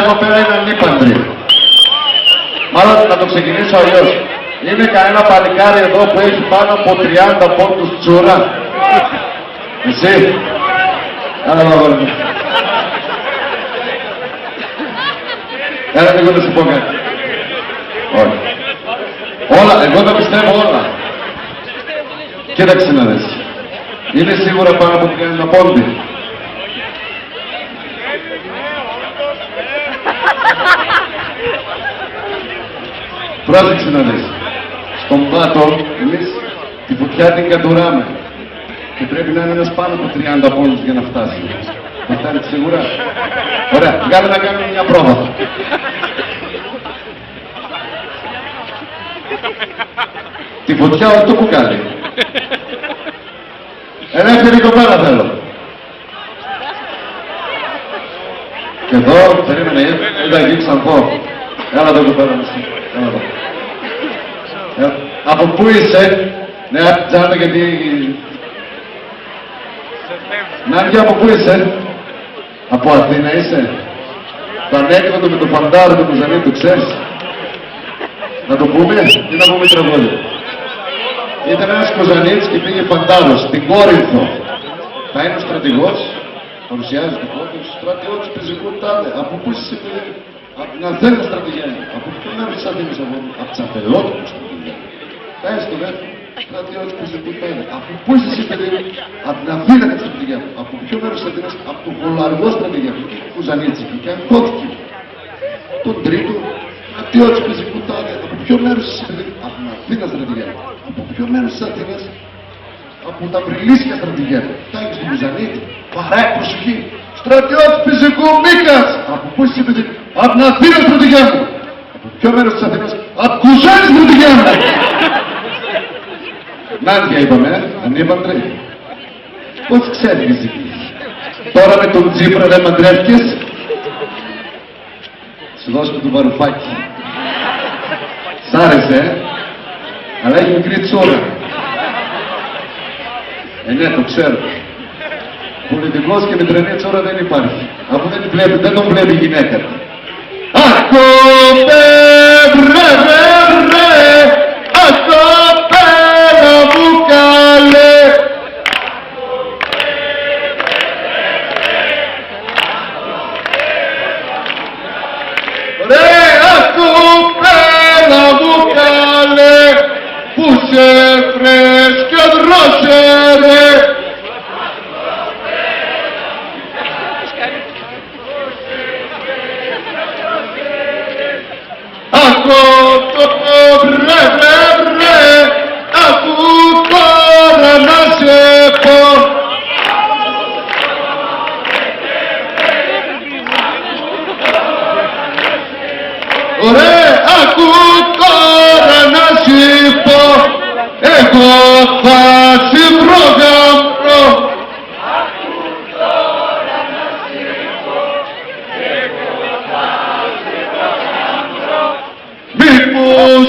εδώ πέρα είναι ανήπαντροι. Μάλλον να το ξεκινήσω αλλιώς. Είναι κανένα παλικάρι εδώ που έχει πάνω από 30 πόντους τσούρα. Εσύ. Άρα να Έλα λίγο να σου πω κάτι. Όχι. Όλα, εγώ τα πιστεύω όλα. Κοίταξε να δεις. Είναι σίγουρα πάνω από 30 πόντι. Πρόσεξε να δεις. Στον πάτο, εμείς τη φωτιά την κατουράμε. Και πρέπει να είναι ένας πάνω από 30 πόντους για να φτάσει. Θα φτάνετε σίγουρα. Ωραία, βγάλε να κάνουμε μια πρόβα. Τη φωτιά όχι το κουκάλι. Ελεύθερη κοπέλα θέλω. Και εδώ, περίμενε, είδα εκεί ξανθώ. Έλα εδώ κοπέλα μου εσύ. Έλα εδώ. Από πού είσαι? Ναι, τζάμε γιατί... Νάντια, από πού είσαι? Από Αθήνα είσαι? Το ανέκδοτο με το φαντάρο του Κουζανί, το ξέρεις? Να το πούμε ή να πούμε τραγούδι? Ήταν ένας Κουζανίτης και πήγε φαντάρος στην Κόρινθο. Θα είναι ο στρατηγός, παρουσιάζει το κόμμα του στρατιώτες πεζικού τάδε. Από πού είσαι παιδί? Από την Αθήνα στρατηγένει. Από ποιο μέρος της Αθήνας από τις Αφελότυπους στρατηγένει. Θα είσαι το δεύτερο. Στρατιώτες πεζικού τάδε. Από πού είσαι εσύ παιδί? Από την Αθήνα και τη στρατηγένει. Από ποιο μέρος της Αθήνας? Από τον Βολαργό στρατηγένει. Κουζανίτης και αγκώθηκε. Τον τρίτο στρατιώτες πεζικού τάδε. Από ποιο μέρος είσαι παιδί? Από την Αθήνα στρατηγένει. Από ποιο μέρος της Αθήνας? Από τα Βρυλίσια στρατηγένει. Φτάνει στον Κουζανίτη. Παράει προσοχή. Στρατιώτης πεζικού Μίκας. Από πού είσαι παιδί? Από την Αθήνα στρατηγένει. Από ποιο μέρος της Αθήνας? Από Κουζάνη στρατηγένει. Νάντια είπαμε, ανήπαντρη. Πώς ξέρεις εσύ? Τώρα με τον Τζίπρα δεν μαντρεύκες? Σου δώσουμε το βαρουφάκι. Σ' άρεσε, αλλά έχει μικρή τσόρα. Ναι, το ξέρω. Πολιτικός και με τρενή τσόρα δεν υπάρχει. Αφού δεν τον βλέπει η γυναίκα. Ακόπε βρε βρε βρε, ακόπε μου καλέ. Ρε ακόπε μου καλέ, που σε φρες και δρώσε ρε. Ωραία, ακού τώρα να σου πω, εγώ θα σε προγαμώ. Ακού τώρα να σου πω, εγώ θα σε προγαμώ. Μήπως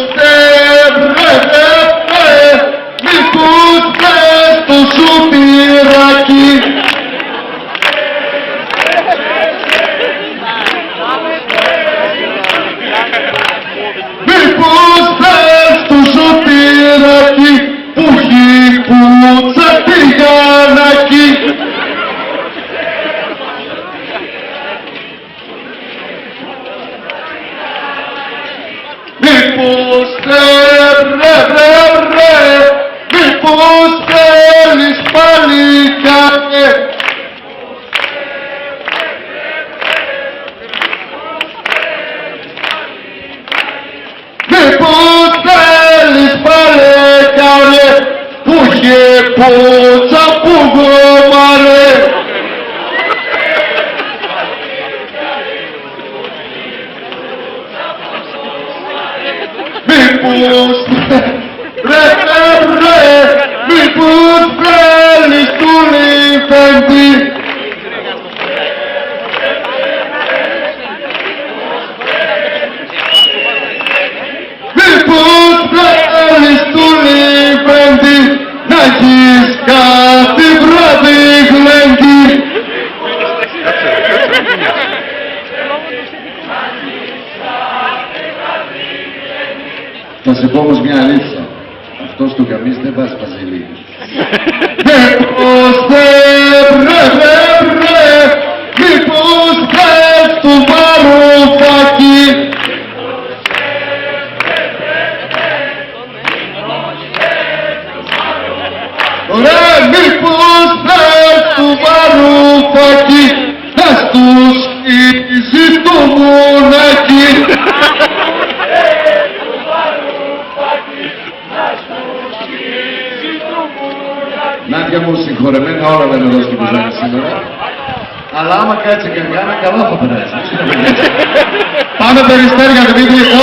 μήπως πες το σουπιράκι. Που έχει πουτσα τηγανάκι. Μήπως μήπως θέλεις παλικάρι. Μήπως θέλεις παλικάρι, που είχε πουτσα που γόμαρε. Μήπως μήπως θέλεις του λιφέντη. Μήπως θέλεις του λιφέντη, να έχεις κάθε βράδυ γλέντι. Θα σε πω όμως μια αλήθεια. Αυτός το καμίς δεν βάζει παζελί. Μήπως θες του Βαρουφάκη. Ωραία, μήπως θες του Βαρουφάκη. Θα του σκίζει το μονάκι. Νάντια μου, συγχωρεμένα όλα δεν εδώ στην κουζίνα σήμερα. Αλλά άμα κάτσει και καλά θα περάσει. Πάμε Περιστέρια, Δημήτρη.